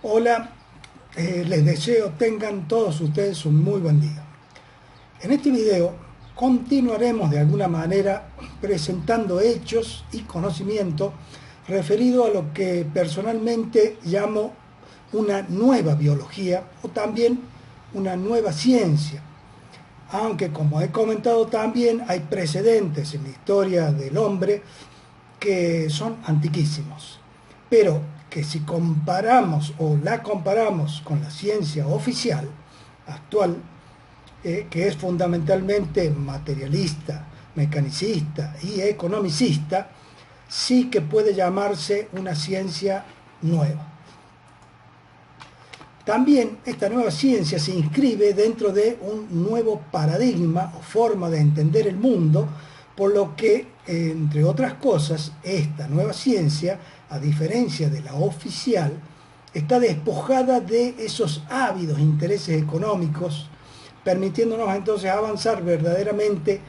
Hola, les deseo tengan todos ustedes un muy buen día. En este video continuaremos de alguna manera presentando hechos y conocimiento referido a lo que personalmente llamo una nueva biología o también una nueva ciencia. Aunque, como he comentado también, hay precedentes en la historia del hombre que son antiquísimos, pero que si comparamos o la comparamos con la ciencia oficial actual, que es fundamentalmente materialista, mecanicista y economicista, sí que puede llamarse una ciencia nueva. También esta nueva ciencia se inscribe dentro de un nuevo paradigma o forma de entender el mundo, por lo que, entre otras cosas, esta nueva ciencia, a diferencia de la oficial, está despojada de esos ávidos intereses económicos, permitiéndonos entonces avanzar verdaderamente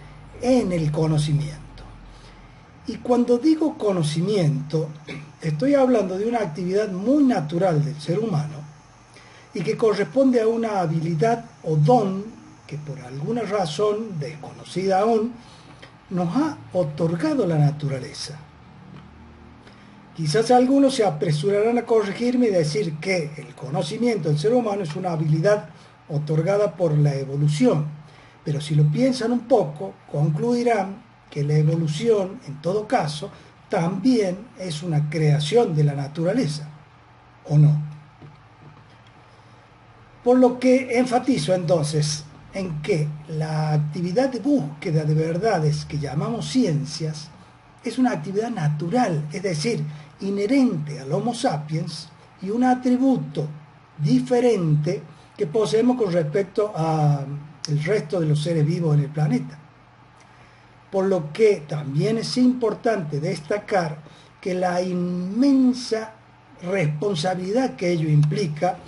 en el conocimiento. Y cuando digo conocimiento, estoy hablando de una actividad muy natural del ser humano y que corresponde a una habilidad o don que por alguna razón desconocida aún nos ha otorgado la naturaleza. Quizás algunos se apresurarán a corregirme y decir que el conocimiento del ser humano es una habilidad otorgada por la evolución, pero si lo piensan un poco, concluirán que la evolución, en todo caso, también es una creación de la naturaleza, ¿o no? Por lo que enfatizo entonces en que la actividad de búsqueda de verdades que llamamos ciencias es una actividad natural, es decir, inherente al Homo sapiens y un atributo diferente que poseemos con respecto al resto de los seres vivos en el planeta. Por lo que también es importante destacar que la inmensa responsabilidad que ello implica,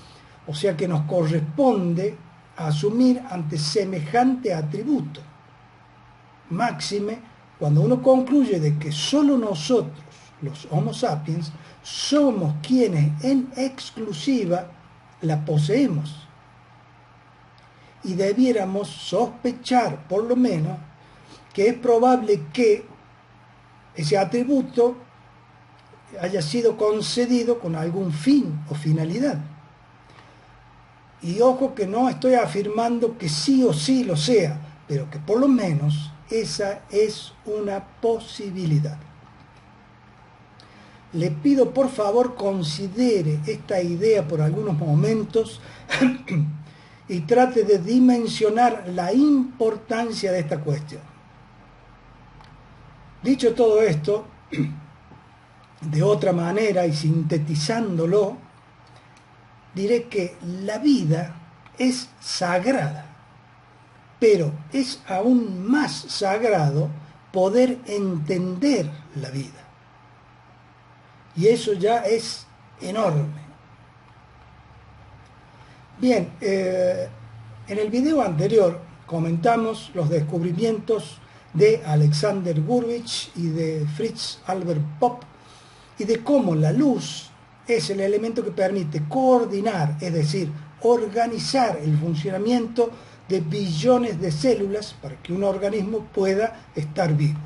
o sea que nos corresponde asumir ante semejante atributo. Máxime cuando uno concluye de que solo nosotros, los Homo sapiens, somos quienes en exclusiva la poseemos. Y debiéramos sospechar, por lo menos, que es probable que ese atributo haya sido concedido con algún fin o finalidad. Y ojo que no estoy afirmando que sí o sí lo sea, pero que por lo menos esa es una posibilidad. Le pido por favor considere esta idea por algunos momentos y trate de dimensionar la importancia de esta cuestión. Dicho todo esto, de otra manera y sintetizándolo, diré que la vida es sagrada, pero es aún más sagrado poder entender la vida. Y eso ya es enorme. Bien, en el video anterior comentamos los descubrimientos de Alexander Gurevich y de Fritz Albert Popp y de cómo la luz es el elemento que permite coordinar, es decir, organizar el funcionamiento de billones de células para que un organismo pueda estar vivo.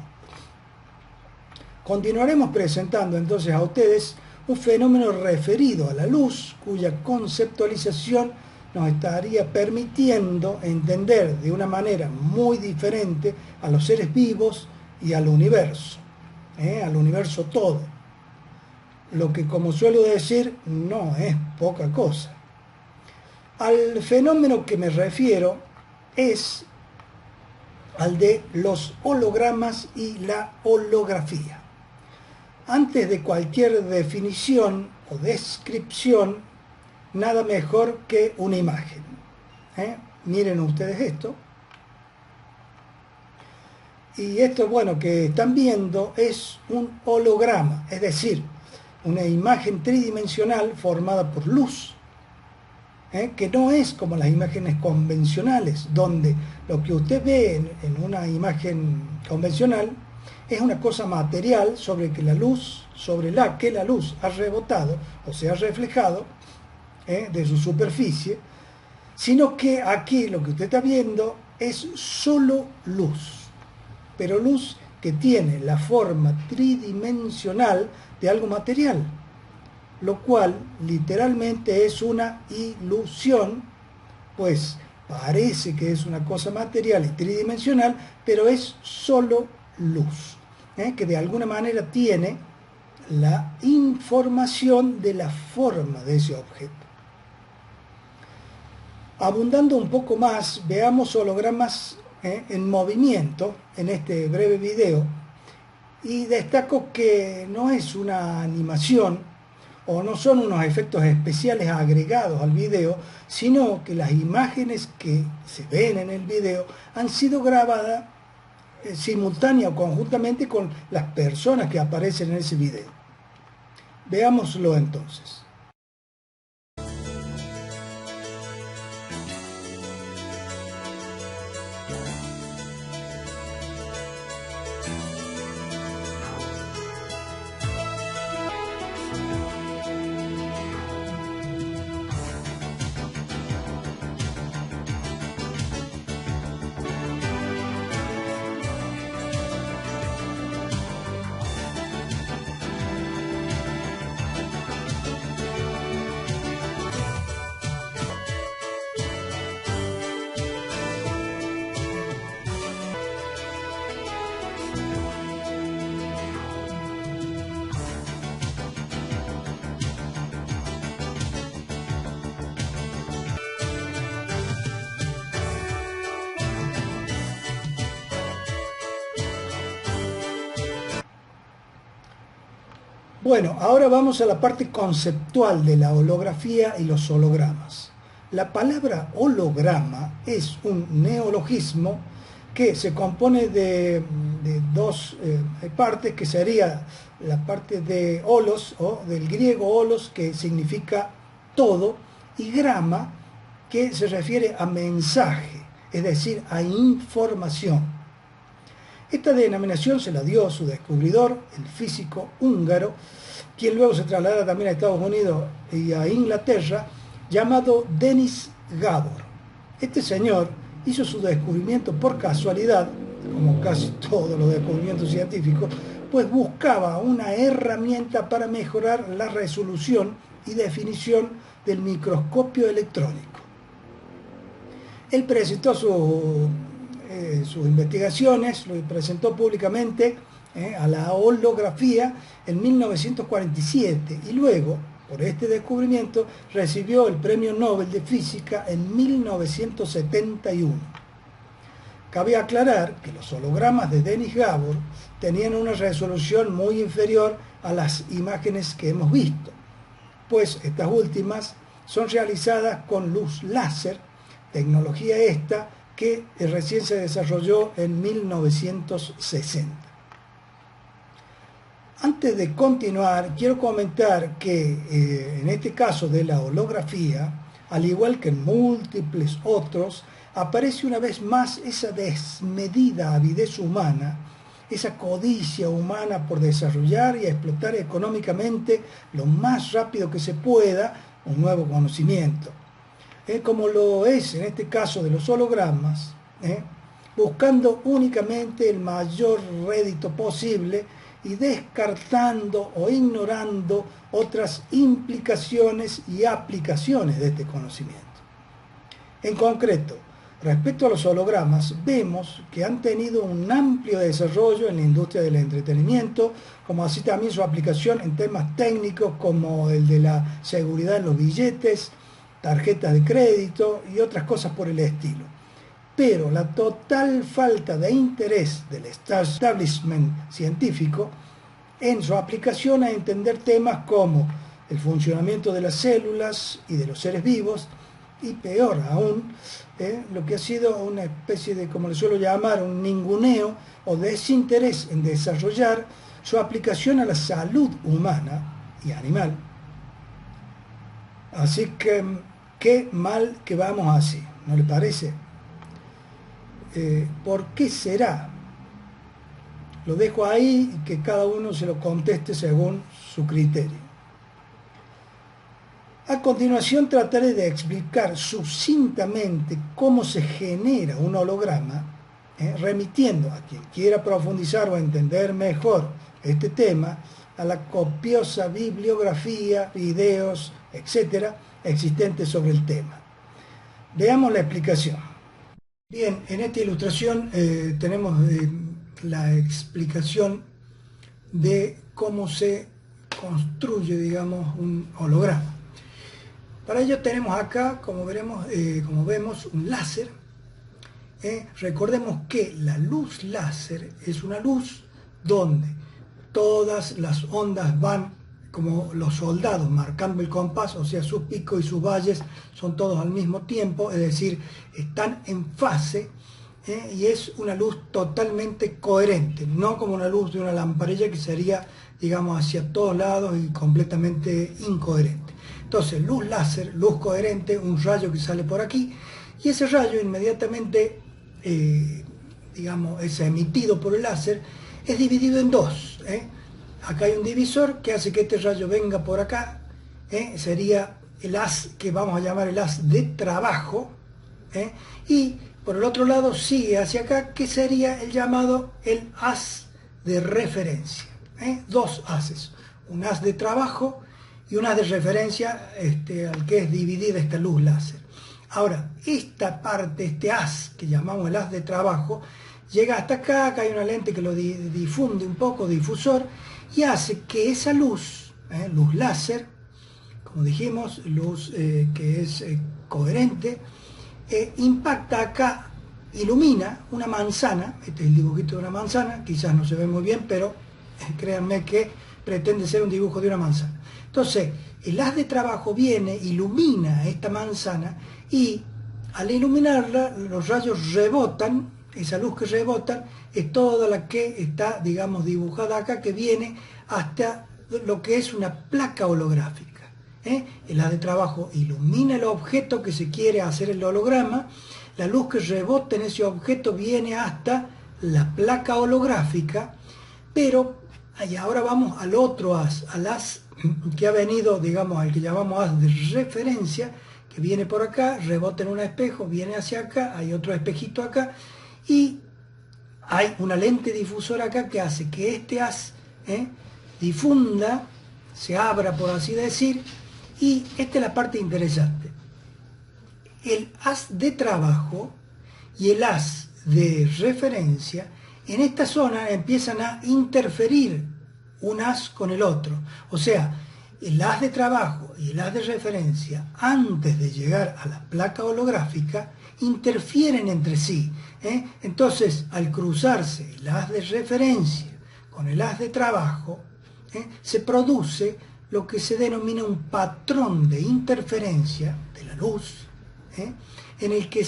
Continuaremos presentando entonces a ustedes un fenómeno referido a la luz, cuya conceptualización nos estaría permitiendo entender de una manera muy diferente a los seres vivos y al universo todo. Lo que, como suelo decir, no es poca cosa. Al fenómeno que me refiero es al de los hologramas y la holografía. Antes de cualquier definición o descripción, nada mejor que una imagen. Miren ustedes esto. Y esto, bueno, que están viendo es un holograma, es decir, una imagen tridimensional formada por luz, que no es como las imágenes convencionales, donde lo que usted ve en una imagen convencional es una cosa material sobre la que la luz ha rebotado o se ha reflejado de su superficie, sino que aquí lo que usted está viendo es solo luz, pero luz que tiene la forma tridimensional de algo material, lo cual literalmente es una ilusión, pues parece que es una cosa material y tridimensional, pero es solo luz, que de alguna manera tiene la información de la forma de ese objeto. Abundando un poco más, veamos hologramas en movimiento en este breve video, y destaco que no es una animación o no son unos efectos especiales agregados al video, sino que las imágenes que se ven en el video han sido grabadas simultánea o conjuntamente con las personas que aparecen en ese video. Veámoslo entonces. Bueno, ahora vamos a la parte conceptual de la holografía y los hologramas. La palabra holograma es un neologismo que se compone de dos partes, que sería la parte de holos, o del griego holos, que significa todo, y grama, que se refiere a mensaje, es decir, a información. Esta denominación se la dio su descubridor, el físico húngaro, quien luego se traslada también a Estados Unidos y a Inglaterra, llamado Denis Gabor. Este señor hizo su descubrimiento por casualidad, como casi todos los descubrimientos científicos, pues buscaba una herramienta para mejorar la resolución y definición del microscopio electrónico. Él presentó sus investigaciones, lo presentó públicamente a la holografía en 1947, y luego, por este descubrimiento, recibió el Premio Nobel de Física en 1971. Cabe aclarar que los hologramas de Denis Gabor tenían una resolución muy inferior a las imágenes que hemos visto, pues estas últimas son realizadas con luz láser, tecnología esta que recién se desarrolló en 1960. Antes de continuar, quiero comentar que en este caso de la holografía, al igual que en múltiples otros, aparece una vez más esa desmedida avidez humana, esa codicia humana por desarrollar y explotar económicamente lo más rápido que se pueda un nuevo conocimiento. Como lo es en este caso de los hologramas, buscando únicamente el mayor rédito posible y descartando o ignorando otras implicaciones y aplicaciones de este conocimiento. En concreto, respecto a los hologramas, vemos que han tenido un amplio desarrollo en la industria del entretenimiento, como así también su aplicación en temas técnicos como el de la seguridad en los billetes, tarjetas de crédito y otras cosas por el estilo. Pero la total falta de interés del establishment científico en su aplicación a entender temas como el funcionamiento de las células y de los seres vivos, y peor aún, lo que ha sido una especie de, como le suelo llamar, un ninguneo o desinterés en desarrollar su aplicación a la salud humana y animal. Así que, qué mal que vamos así, ¿no le parece? ¿Por qué será? Lo dejo ahí y que cada uno se lo conteste según su criterio. A continuación trataré de explicar sucintamente cómo se genera un holograma, remitiendo a quien quiera profundizar o entender mejor este tema a la copiosa bibliografía, videos, etcétera, existentes sobre el tema. Veamos la explicación. Bien, en esta ilustración tenemos la explicación de cómo se construye, digamos, un holograma. Para ello tenemos acá, como vemos, un láser. Recordemos que la luz láser es una luz donde todas las ondas van como los soldados marcando el compás, o sea, sus picos y sus valles son todos al mismo tiempo, es decir, están en fase, y es una luz totalmente coherente, no como una luz de una lamparilla que sería, digamos, hacia todos lados y completamente incoherente. Entonces, luz láser, luz coherente, un rayo que sale por aquí, y ese rayo inmediatamente, digamos, es emitido por el láser, es dividido en dos. Acá hay un divisor que hace que este rayo venga por acá, sería el haz que vamos a llamar el haz de trabajo, y por el otro lado sigue hacia acá, que sería el llamado el haz de referencia. Dos haces, un haz de trabajo y un haz de referencia al que es dividida esta luz láser. Ahora, esta parte, este haz que llamamos el haz de trabajo, llega hasta acá, acá hay una lente que lo difunde un poco, difusor, y hace que esa luz, luz láser, como dijimos, luz que es coherente, impacta acá, ilumina una manzana. Este es el dibujito de una manzana, quizás no se ve muy bien, pero créanme que pretende ser un dibujo de una manzana. Entonces, el haz de trabajo viene, ilumina esta manzana, y al iluminarla, los rayos rebotan. Esa luz que rebota es toda la que está, digamos, dibujada acá, que viene hasta lo que es una placa holográfica. El haz de trabajo ilumina el objeto que se quiere hacer el holograma, la luz que rebota en ese objeto viene hasta la placa holográfica, pero y ahora vamos al otro haz, al haz que ha venido, digamos, al que llamamos haz de referencia, que viene por acá, rebota en un espejo, viene hacia acá, hay otro espejito acá, y hay una lente difusora acá que hace que este haz difunda, se abra, por así decir, y esta es la parte interesante. El haz de trabajo y el haz de referencia en esta zona empiezan a interferir un haz con el otro. O sea, el haz de trabajo y el haz de referencia, antes de llegar a la placa holográfica, interfieren entre sí. Entonces, al cruzarse el haz de referencia con el haz de trabajo, se produce lo que se denomina un patrón de interferencia de la luz, en el que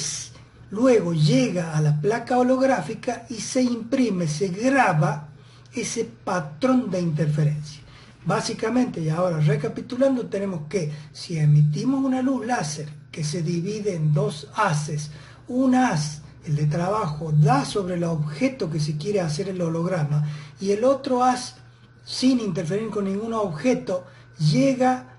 luego llega a la placa holográfica y se imprime, se graba ese patrón de interferencia. Básicamente, y ahora recapitulando, tenemos que si emitimos una luz láser que se divide en dos haces, un haz, el de trabajo, da sobre el objeto que se quiere hacer el holograma, y el otro haz, sin interferir con ningún objeto, llega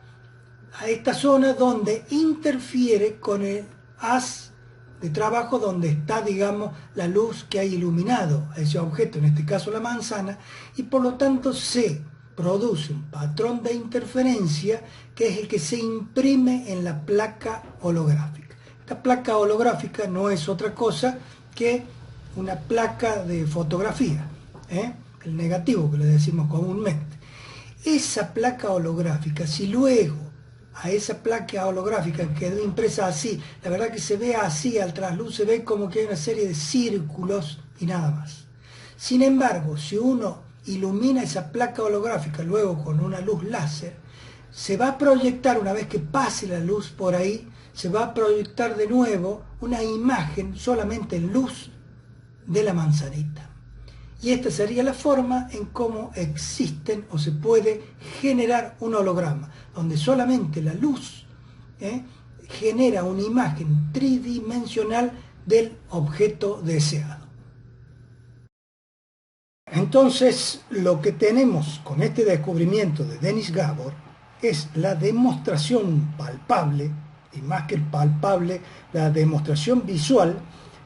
a esta zona donde interfiere con el haz de trabajo donde está, digamos, la luz que ha iluminado a ese objeto, en este caso la manzana, y por lo tanto se produce un patrón de interferencia que es el que se imprime en la placa holográfica. Esta placa holográfica no es otra cosa que una placa de fotografía, el negativo que le decimos comúnmente. Esa placa holográfica, si luego a esa placa holográfica quedó impresa así, la verdad que se ve así al trasluz, se ve como que hay una serie de círculos y nada más. Sin embargo, si uno ilumina esa placa holográfica luego con una luz láser, se va a proyectar, una vez que pase la luz por ahí, se va a proyectar de nuevo una imagen solamente en luz de la manzanita. Y esta sería la forma en cómo existen o se puede generar un holograma, donde solamente la luz genera una imagen tridimensional del objeto deseado. Entonces, lo que tenemos con este descubrimiento de Denis Gabor es la demostración palpable, y más que el palpable, la demostración visual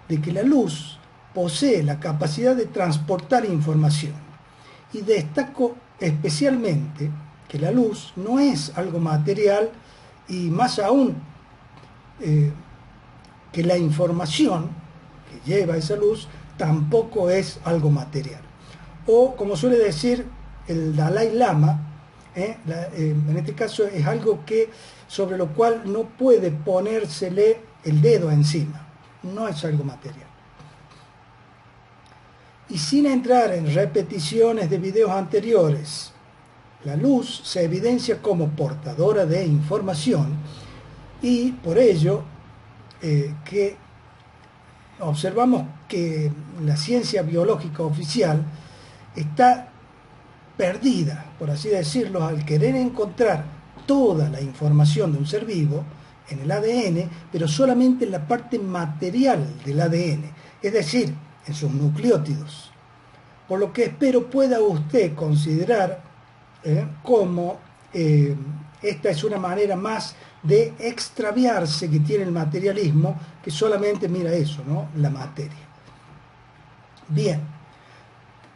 de que la luz posee la capacidad de transportar información. Y destaco especialmente que la luz no es algo material y más aún que la información que lleva esa luz tampoco es algo material. O como suele decir el Dalai Lama, en este caso es algo sobre lo cual no puede ponérsele el dedo encima, no es algo material. Y sin entrar en repeticiones de videos anteriores, la luz se evidencia como portadora de información y por ello que observamos que la ciencia biológica oficial está perdida, por así decirlo, al querer encontrar toda la información de un ser vivo en el ADN, pero solamente en la parte material del ADN, es decir, en sus nucleótidos. Por lo que espero pueda usted considerar cómo esta es una manera más de extraviarse que tiene el materialismo, que solamente mira eso, ¿no? La materia. Bien,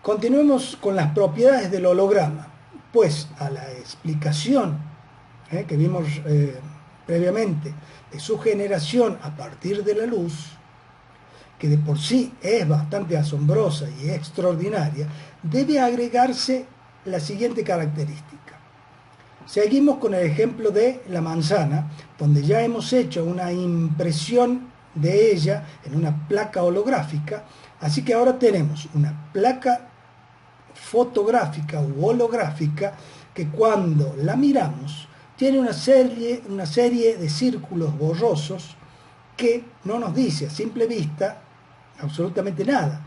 continuemos con las propiedades del holograma, pues a la explicación que vimos previamente de su generación a partir de la luz, que de por sí es bastante asombrosa y extraordinaria, debe agregarse la siguiente característica. Seguimos con el ejemplo de la manzana, donde ya hemos hecho una impresión de ella en una placa holográfica, así que ahora tenemos una placa fotográfica u holográfica que cuando la miramos tiene una serie de círculos borrosos que no nos dice a simple vista absolutamente nada,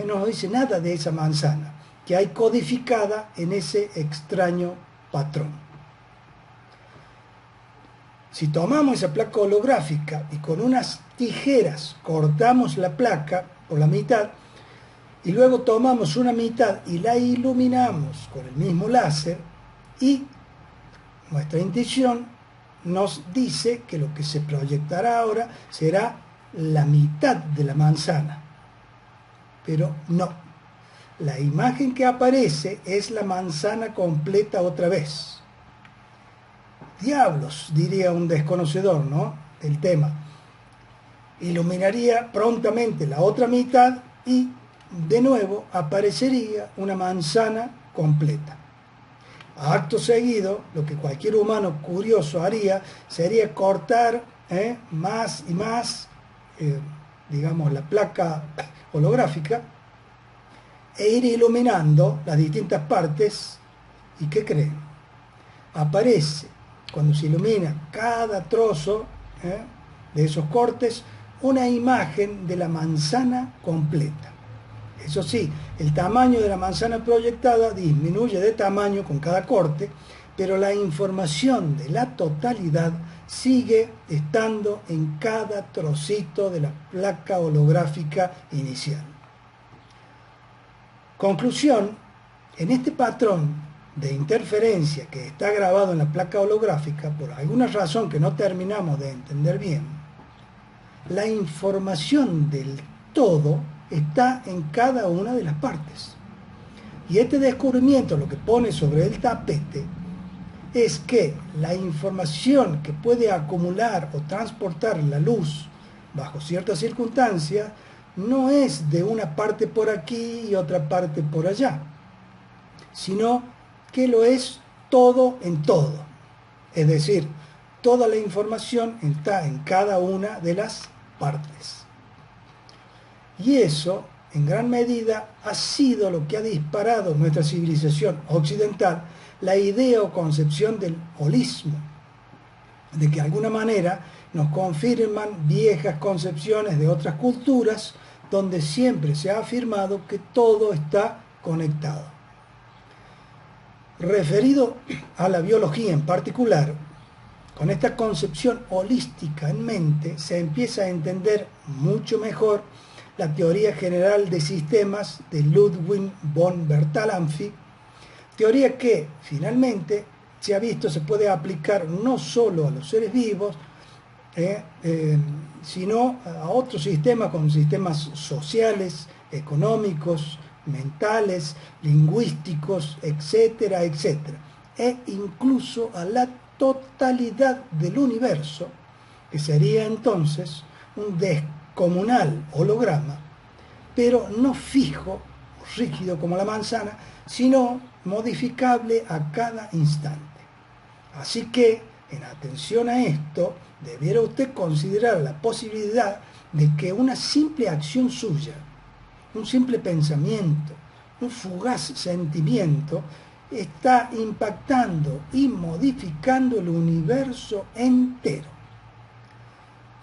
no nos dice nada de esa manzana que hay codificada en ese extraño patrón. Si tomamos esa placa holográfica y con unas tijeras cortamos la placa por la mitad y luego tomamos una mitad y la iluminamos con el mismo láser, y nuestra intuición nos dice que lo que se proyectará ahora será la mitad de la manzana, pero no, la imagen que aparece es la manzana completa otra vez. Diablos, diría un desconocedor, ¿no?, del tema. Iluminaría prontamente la otra mitad y de nuevo aparecería una manzana completa. Acto seguido, lo que cualquier humano curioso haría sería cortar más y más, digamos, la placa holográfica e ir iluminando las distintas partes. ¿Y qué creen? Aparece, cuando se ilumina cada trozo de esos cortes, una imagen de la manzana completa. Eso sí, el tamaño de la manzana proyectada disminuye de tamaño con cada corte, pero la información de la totalidad sigue estando en cada trocito de la placa holográfica inicial. Conclusión: en este patrón de interferencia que está grabado en la placa holográfica, por alguna razón que no terminamos de entender bien, la información del todo está en cada una de las partes. Y este descubrimiento lo que pone sobre el tapete es que la información que puede acumular o transportar la luz bajo ciertas circunstancias no es de una parte por aquí y otra parte por allá, sino que lo es todo en todo. Es decir, toda la información está en cada una de las partes. Y eso, en gran medida, ha sido lo que ha disparado en nuestra civilización occidental la idea o concepción del holismo, de que de alguna manera nos confirman viejas concepciones de otras culturas donde siempre se ha afirmado que todo está conectado. Referido a la biología en particular, con esta concepción holística en mente, se empieza a entender mucho mejor la teoría general de sistemas de Ludwig von Bertalanffy, teoría que finalmente se ha visto, se puede aplicar no solo a los seres vivos, sino a otros sistemas, como sistemas sociales, económicos, mentales, lingüísticos, etcétera, etcétera, e incluso a la totalidad del universo, que sería entonces un descomunal holograma, pero no fijo, rígido como la manzana, sino modificable a cada instante. Así que, en atención a esto, debiera usted considerar la posibilidad de que una simple acción suya, un simple pensamiento, un fugaz sentimiento, está impactando y modificando el universo entero.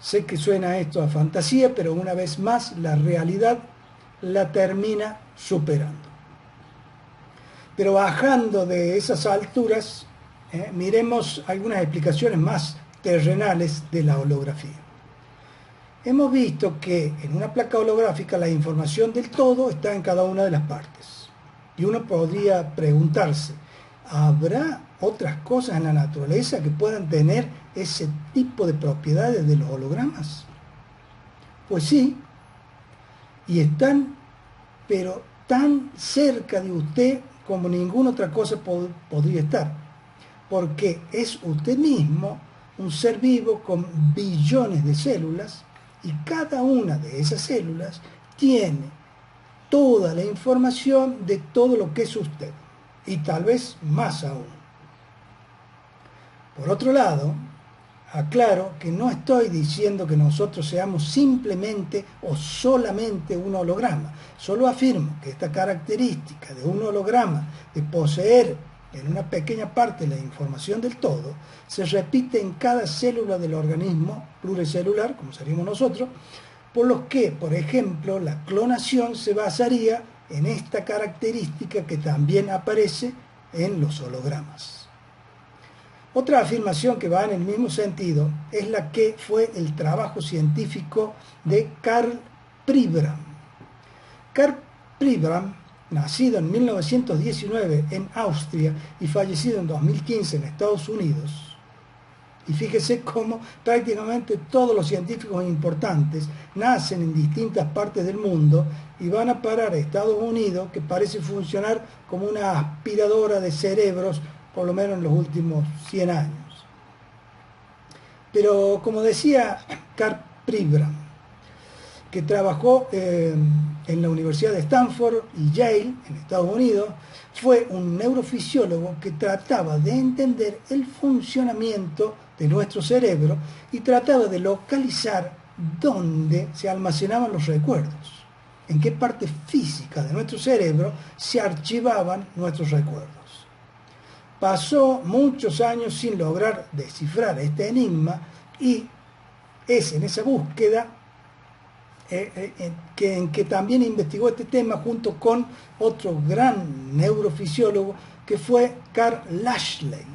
Sé que suena esto a fantasía, pero una vez más la realidad la termina superando. Pero bajando de esas alturas, miremos algunas explicaciones más terrenales de la holografía. Hemos visto que en una placa holográfica la información del todo está en cada una de las partes. Y uno podría preguntarse, ¿habrá otras cosas en la naturaleza que puedan tener ese tipo de propiedades de los hologramas? Pues sí, y están, pero tan cerca de usted como ninguna otra cosa podría estar, porque es usted mismo un ser vivo con billones de células, y cada una de esas células tiene toda la información de todo lo que es usted, y tal vez más aún. Por otro lado, aclaro que no estoy diciendo que nosotros seamos simplemente o solamente un holograma. Solo afirmo que esta característica de un holograma, de poseer en una pequeña parte la información del todo, se repite en cada célula del organismo pluricelular, como seríamos nosotros, por lo que, por ejemplo, la clonación se basaría en esta característica que también aparece en los hologramas. Otra afirmación que va en el mismo sentido es la que fue el trabajo científico de Karl Pribram. Karl Pribram, nacido en 1919 en Austria y fallecido en 2015 en Estados Unidos, y fíjese cómo prácticamente todos los científicos importantes nacen en distintas partes del mundo y van a parar a Estados Unidos, que parece funcionar como una aspiradora de cerebros, por lo menos en los últimos 100 años. Pero como decía Karl Pribram, que trabajó en la Universidad de Stanford y Yale, en Estados Unidos, fue un neurofisiólogo que trataba de entender el funcionamiento de nuestro cerebro y trataba de localizar dónde se almacenaban los recuerdos, en qué parte física de nuestro cerebro se archivaban nuestros recuerdos. Pasó muchos años sin lograr descifrar este enigma y es en esa búsqueda en que también investigó este tema junto con otro gran neurofisiólogo que fue Carl Lashley.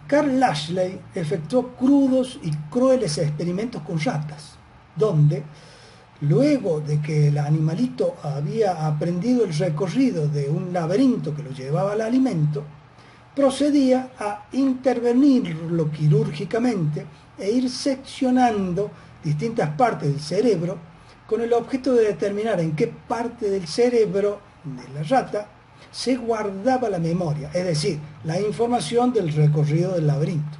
Carl Lashley efectuó crudos y crueles experimentos con ratas, donde, luego de que el animalito había aprendido el recorrido de un laberinto que lo llevaba al alimento, procedía a intervenirlo quirúrgicamente e ir seccionando distintas partes del cerebro con el objeto de determinar en qué parte del cerebro de la rata se guardaba la memoria, es decir, la información del recorrido del laberinto.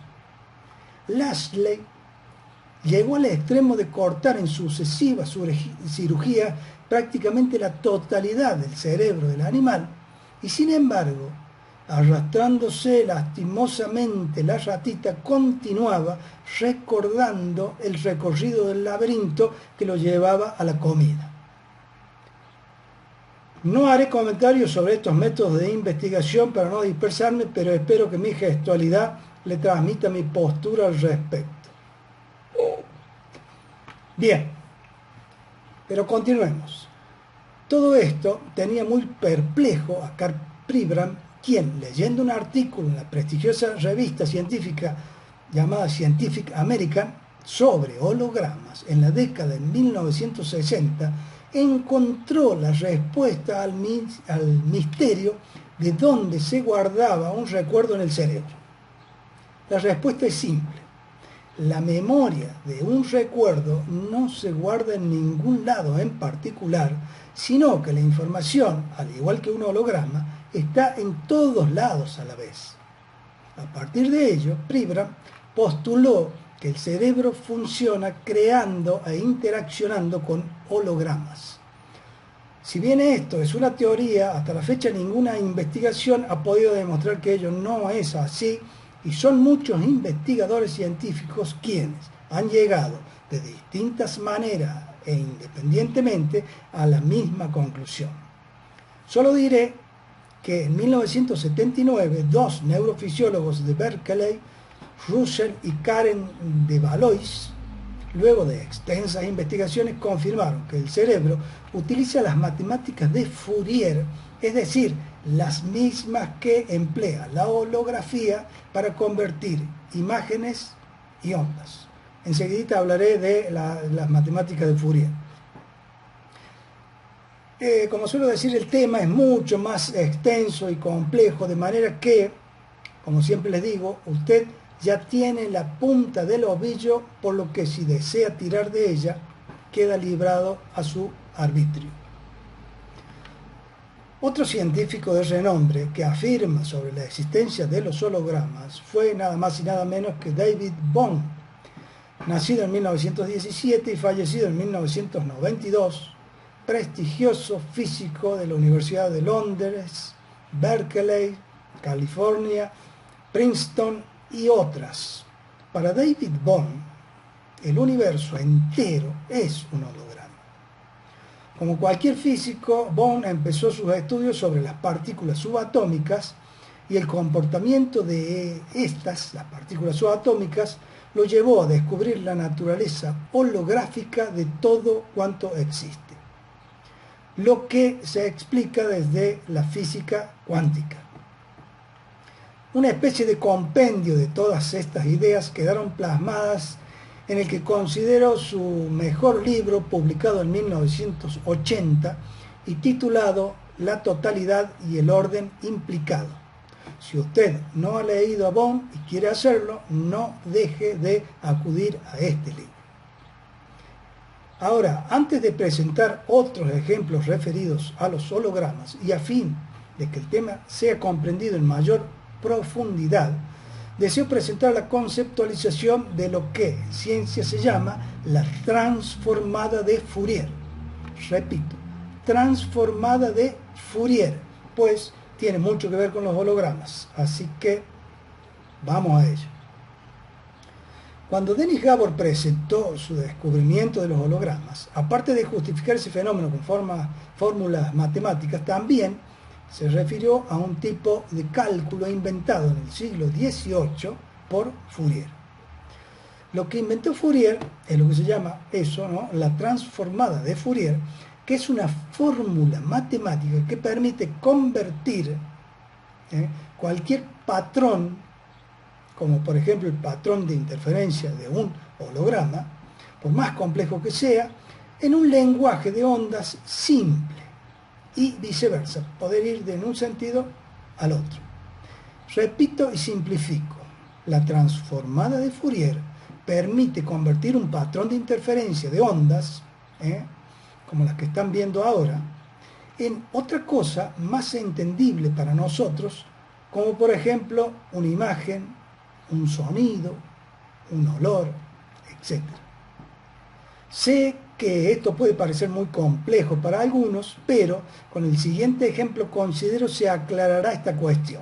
Lashley llegó al extremo de cortar en sucesivas cirugías prácticamente la totalidad del cerebro del animal y, sin embargo, arrastrándose lastimosamente, la ratita continuaba recordando el recorrido del laberinto que lo llevaba a la comida. No haré comentarios sobre estos métodos de investigación para no dispersarme, pero espero que mi gestualidad le transmita mi postura al respecto. Bien, pero continuemos. Todo esto tenía muy perplejo a Karl Pribram, quien, leyendo un artículo en la prestigiosa revista científica llamada Scientific American sobre hologramas en la década de 1960, encontró la respuesta al misterio de dónde se guardaba un recuerdo en el cerebro. La respuesta es simple. La memoria de un recuerdo no se guarda en ningún lado en particular, sino que la información, al igual que un holograma, está en todos lados a la vez. A partir de ello, Pribram postuló que el cerebro funciona creando e interaccionando con hologramas. Si bien esto es una teoría, hasta la fecha ninguna investigación ha podido demostrar que ello no es así, y son muchos investigadores científicos quienes han llegado de distintas maneras e independientemente a la misma conclusión. Solo diré que en 1979 dos neurofisiólogos de Berkeley, Russell y Karen de Valois, luego de extensas investigaciones, confirmaron que el cerebro utiliza las matemáticas de Fourier, es decir, las mismas que emplea la holografía para convertir imágenes y ondas. Enseguida hablaré de las matemáticas de Fourier. Como suelo decir, el tema es mucho más extenso y complejo, de manera que, como siempre les digo, usted ya tiene la punta del ovillo, por lo que si desea tirar de ella, queda librado a su arbitrio. Otro científico de renombre que afirma sobre la existencia de los hologramas fue nada más y nada menos que David Bohm, nacido en 1917 y fallecido en 1992, prestigioso físico de la Universidad de Londres, Berkeley, California, Princeton y otras. Para David Bohm, el universo entero es un holograma. Como cualquier físico, Bohm empezó sus estudios sobre las partículas subatómicas y el comportamiento de estas, las partículas subatómicas, lo llevó a descubrir la naturaleza holográfica de todo cuanto existe, lo que se explica desde la física cuántica. Una especie de compendio de todas estas ideas quedaron plasmadas en el que considero su mejor libro, publicado en 1980 y titulado La totalidad y el orden implicado. Si usted no ha leído a Bohm y quiere hacerlo, no deje de acudir a este libro. Ahora, antes de presentar otros ejemplos referidos a los hologramas y a fin de que el tema sea comprendido en mayor profundidad, deseo presentar la conceptualización de lo que en ciencia se llama la transformada de Fourier. Repito, transformada de Fourier, pues tiene mucho que ver con los hologramas, así que vamos a ello. Cuando Dennis Gabor presentó su descubrimiento de los hologramas, aparte de justificar ese fenómeno con fórmulas matemáticas, también se refirió a un tipo de cálculo inventado en el siglo XVIII por Fourier. Lo que inventó Fourier es lo que se llama eso, ¿no?, la transformada de Fourier, que es una fórmula matemática que permite convertir cualquier patrón, como por ejemplo el patrón de interferencia de un holograma, por más complejo que sea, en un lenguaje de ondas simple, y viceversa, poder ir de un sentido al otro. Repito y simplifico. La transformada de Fourier permite convertir un patrón de interferencia de ondas, como las que están viendo ahora, en otra cosa más entendible para nosotros, como por ejemplo una imagen, un sonido, un olor, etc. Sé que esto puede parecer muy complejo para algunos, pero con el siguiente ejemplo considero se aclarará esta cuestión.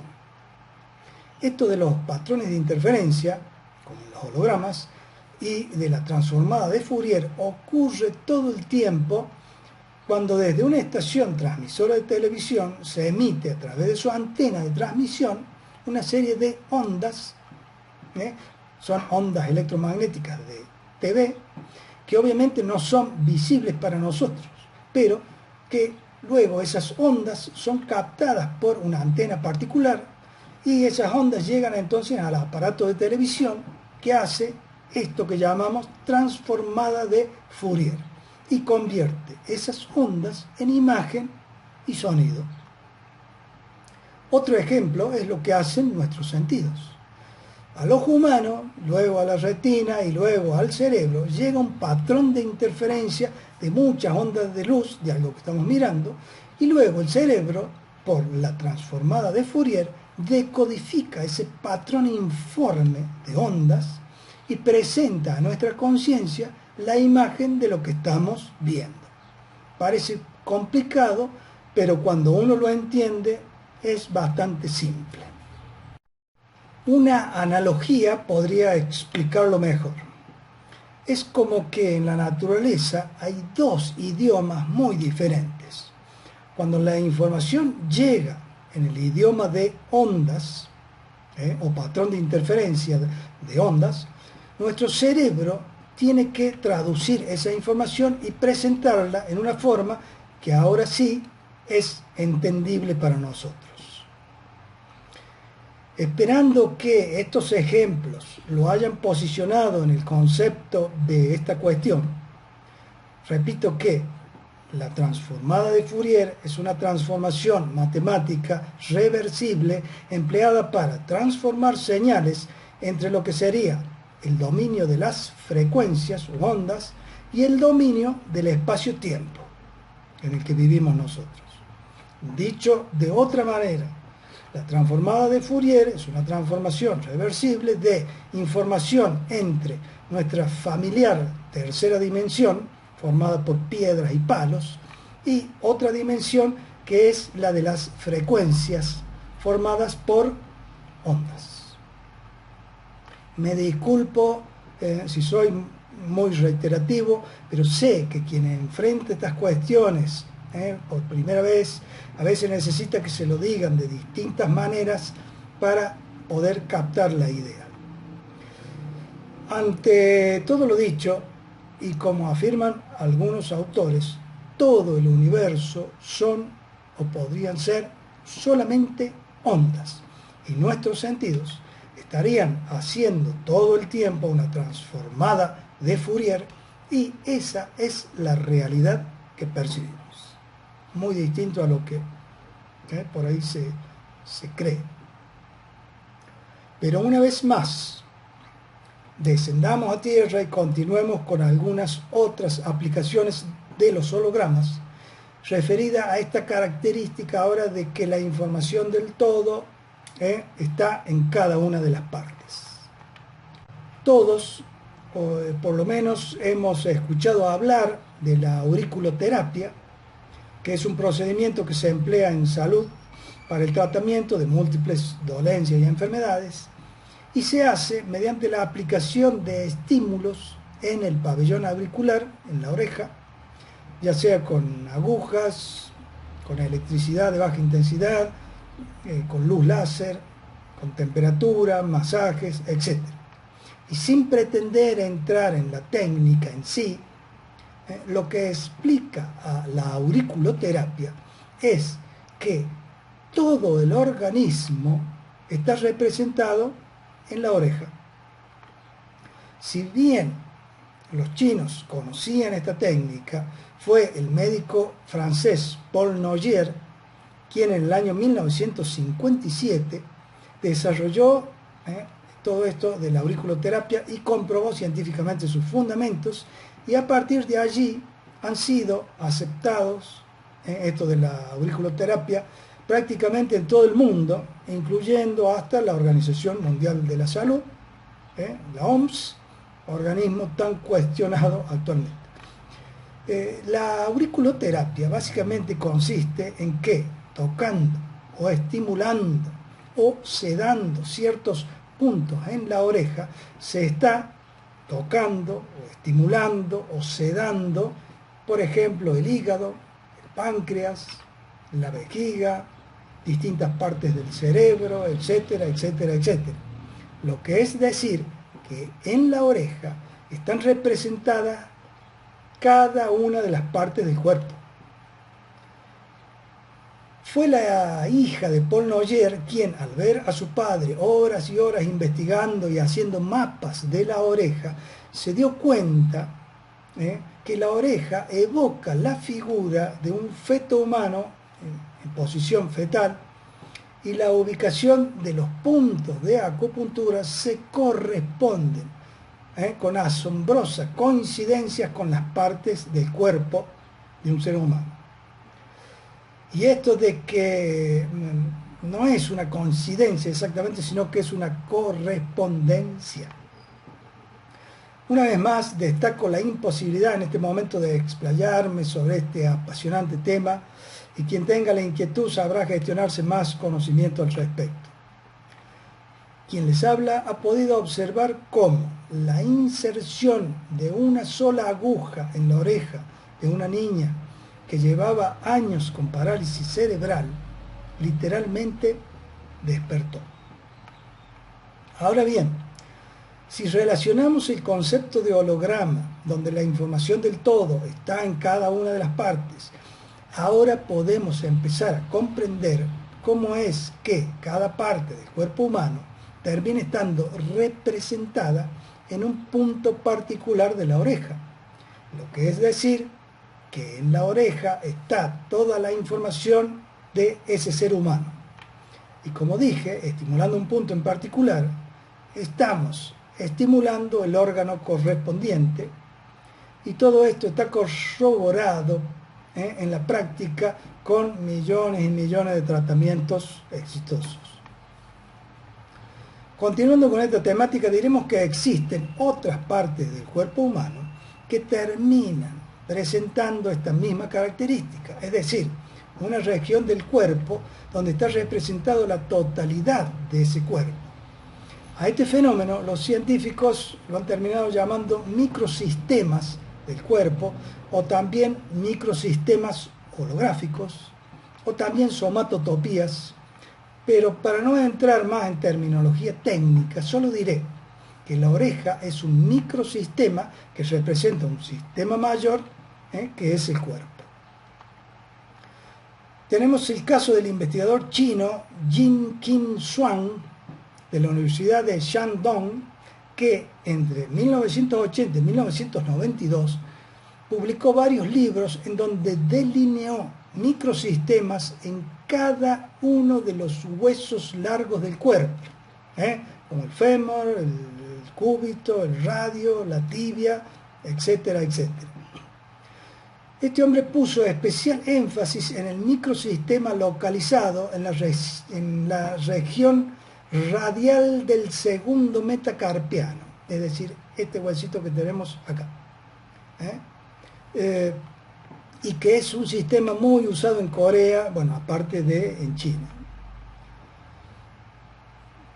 Esto de los patrones de interferencia, como los hologramas, y de la transformada de Fourier ocurre todo el tiempo cuando desde una estación transmisora de televisión se emite a través de su antena de transmisión una serie de ondas, son ondas electromagnéticas de TV, que obviamente no son visibles para nosotros, pero que luego esas ondas son captadas por una antena particular y esas ondas llegan entonces al aparato de televisión que hace esto que llamamos transformada de Fourier y convierte esas ondas en imagen y sonido. Otro ejemplo es lo que hacen nuestros sentidos. Al ojo humano, luego a la retina y luego al cerebro, llega un patrón de interferencia de muchas ondas de luz de algo que estamos mirando, y luego el cerebro, por la transformada de Fourier, decodifica ese patrón informe de ondas y presenta a nuestra conciencia la imagen de lo que estamos viendo. Parece complicado, pero cuando uno lo entiende es bastante simple. Una analogía podría explicarlo mejor. Es como que en la naturaleza hay dos idiomas muy diferentes. Cuando la información llega en el idioma de ondas, o patrón de interferencia de ondas, nuestro cerebro tiene que traducir esa información y presentarla en una forma que ahora sí es entendible para nosotros. Esperando que estos ejemplos lo hayan posicionado en el concepto de esta cuestión, repito que la transformada de Fourier es una transformación matemática reversible empleada para transformar señales entre lo que sería el dominio de las frecuencias u ondas y el dominio del espacio-tiempo en el que vivimos nosotros. Dicho de otra manera, la transformada de Fourier es una transformación reversible de información entre nuestra familiar tercera dimensión, formada por piedras y palos, y otra dimensión que es la de las frecuencias, formadas por ondas. Me disculpo si soy muy reiterativo, pero sé que quien enfrenta estas cuestiones por primera vez, a veces necesita que se lo digan de distintas maneras para poder captar la idea. Ante todo lo dicho, y como afirman algunos autores, todo el universo son o podrían ser solamente ondas, y nuestros sentidos estarían haciendo todo el tiempo una transformada de Fourier, y esa es la realidad que percibimos. Muy distinto a lo que por ahí se cree. Pero una vez más, descendamos a tierra y continuemos con algunas otras aplicaciones de los hologramas, referida a esta característica ahora de que la información del todo está en cada una de las partes. Todos, por lo menos, hemos escuchado hablar de la auriculoterapia, que es un procedimiento que se emplea en salud para el tratamiento de múltiples dolencias y enfermedades, y se hace mediante la aplicación de estímulos en el pabellón auricular, en la oreja, ya sea con agujas, con electricidad de baja intensidad, con luz láser, con temperatura, masajes, etc. Y sin pretender entrar en la técnica en sí, lo que explica a la auriculoterapia es que todo el organismo está representado en la oreja. Si bien los chinos conocían esta técnica, fue el médico francés Paul Noyer quien en el año 1957 desarrolló todo esto de la auriculoterapia y comprobó científicamente sus fundamentos, y a partir de allí han sido aceptados esto de la auriculoterapia prácticamente en todo el mundo, incluyendo hasta la Organización Mundial de la Salud, la OMS, organismo tan cuestionado actualmente. La auriculoterapia básicamente consiste en que tocando o estimulando o sedando ciertos puntos en la oreja, se está tocando o estimulando o sedando, por ejemplo, el hígado, el páncreas, la vejiga, distintas partes del cerebro, etcétera, etcétera, etcétera. Lo que es decir que en la oreja están representadas cada una de las partes del cuerpo. Fue la hija de Paul Noyer quien, al ver a su padre horas y horas investigando y haciendo mapas de la oreja, se dio cuenta que la oreja evoca la figura de un feto humano en posición fetal, y la ubicación de los puntos de acupuntura se corresponden con asombrosas coincidencias con las partes del cuerpo de un ser humano. Y esto de que no es una coincidencia exactamente, sino que es una correspondencia. Una vez más, destaco la imposibilidad en este momento de explayarme sobre este apasionante tema, y quien tenga la inquietud sabrá gestionarse más conocimiento al respecto. Quien les habla ha podido observar cómo la inserción de una sola aguja en la oreja de una niña que llevaba años con parálisis cerebral, literalmente despertó. Ahora bien, si relacionamos el concepto de holograma, donde la información del todo está en cada una de las partes, ahora podemos empezar a comprender cómo es que cada parte del cuerpo humano termina estando representada en un punto particular de la oreja, lo que es decir, que en la oreja está toda la información de ese ser humano. Y como dije, estimulando un punto en particular, estamos estimulando el órgano correspondiente, y todo esto está corroborado en la práctica con millones y millones de tratamientos exitosos. Continuando con esta temática, diremos que existen otras partes del cuerpo humano que terminan presentando esta misma característica, es decir, una región del cuerpo donde está representado la totalidad de ese cuerpo. A este fenómeno los científicos lo han terminado llamando microsistemas del cuerpo, o también microsistemas holográficos, o también somatotopías, pero para no entrar más en terminología técnica, solo diré que la oreja es un microsistema que representa un sistema mayor, que es el cuerpo. Tenemos el caso del investigador chino Jin-Kin Zhuang de la Universidad de Shandong, que entre 1980 y 1992 publicó varios libros en donde delineó microsistemas en cada uno de los huesos largos del cuerpo, como el fémur, el cúbito, el radio, la tibia, etcétera, etcétera. Este hombre puso especial énfasis en el microsistema localizado en la región radial del segundo metacarpiano, es decir, este huesito que tenemos acá, y que es un sistema muy usado en Corea, bueno, aparte de en China.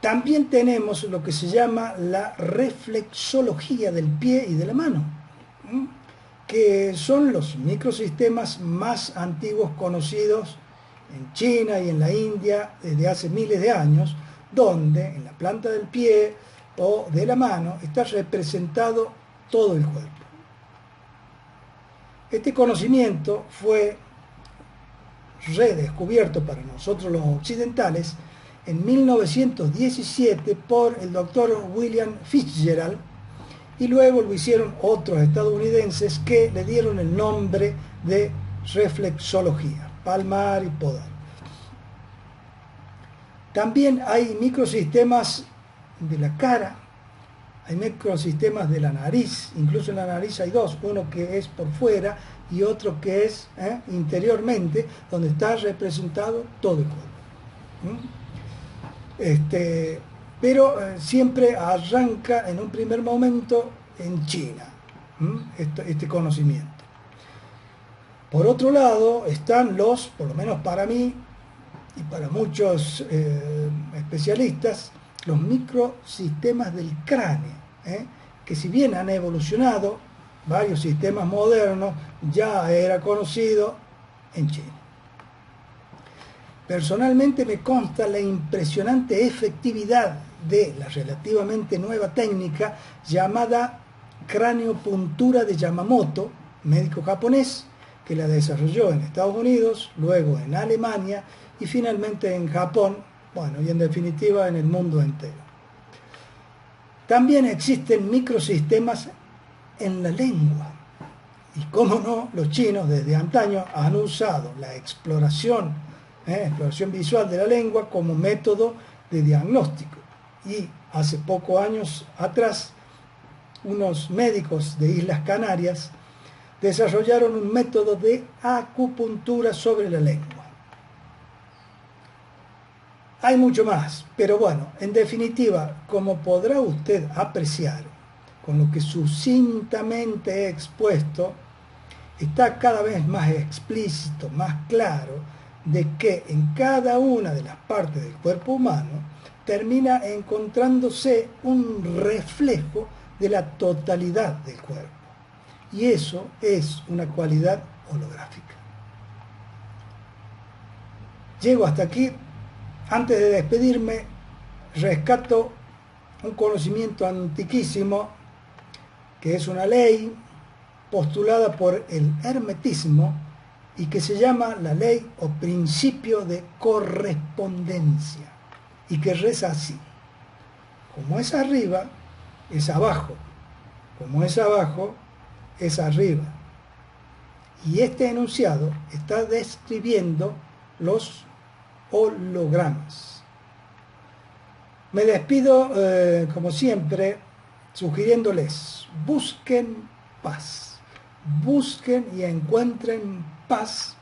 También tenemos lo que se llama la reflexología del pie y de la mano, que son los microsistemas más antiguos conocidos en China y en la India desde hace miles de años, donde en la planta del pie o de la mano está representado todo el cuerpo. Este conocimiento fue redescubierto para nosotros los occidentales en 1917 por el doctor William Fitzgerald, y luego lo hicieron otros estadounidenses que le dieron el nombre de reflexología, palmar y podal. También hay microsistemas de la cara, hay microsistemas de la nariz, incluso en la nariz hay dos, uno que es por fuera y otro que es interiormente, donde está representado todo el cuerpo. Pero siempre arranca en un primer momento en China, este conocimiento. Por otro lado están por lo menos para mí y para muchos especialistas, los microsistemas del cráneo, que si bien han evolucionado varios sistemas modernos, ya era conocido en China. Personalmente me consta la impresionante efectividad de la relativamente nueva técnica llamada craniopuntura de Yamamoto, médico japonés, que la desarrolló en Estados Unidos, luego en Alemania y finalmente en Japón, bueno, y en definitiva en el mundo entero. También existen microsistemas en la lengua. Y cómo no, los chinos desde antaño han usado la exploración exploración visual de la lengua como método de diagnóstico. Y hace pocos años atrás, unos médicos de Islas Canarias desarrollaron un método de acupuntura sobre la lengua. Hay mucho más, pero bueno, en definitiva, como podrá usted apreciar, con lo que sucintamente he expuesto, está cada vez más explícito, más claro, de que en cada una de las partes del cuerpo humano termina encontrándose un reflejo de la totalidad del cuerpo. Y eso es una cualidad holográfica. Llego hasta aquí. Antes de despedirme, rescato un conocimiento antiquísimo, que es una ley postulada por el hermetismo y que se llama la ley o principio de correspondencia, y que reza así: como es arriba, es abajo; como es abajo, es arriba. Y este enunciado está describiendo los hologramas. Me despido, como siempre, sugiriéndoles: busquen paz, busquen y encuentren paz,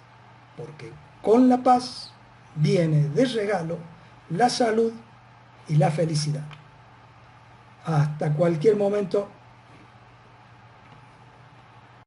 porque con la paz viene de regalo la salud y la felicidad. Hasta cualquier momento.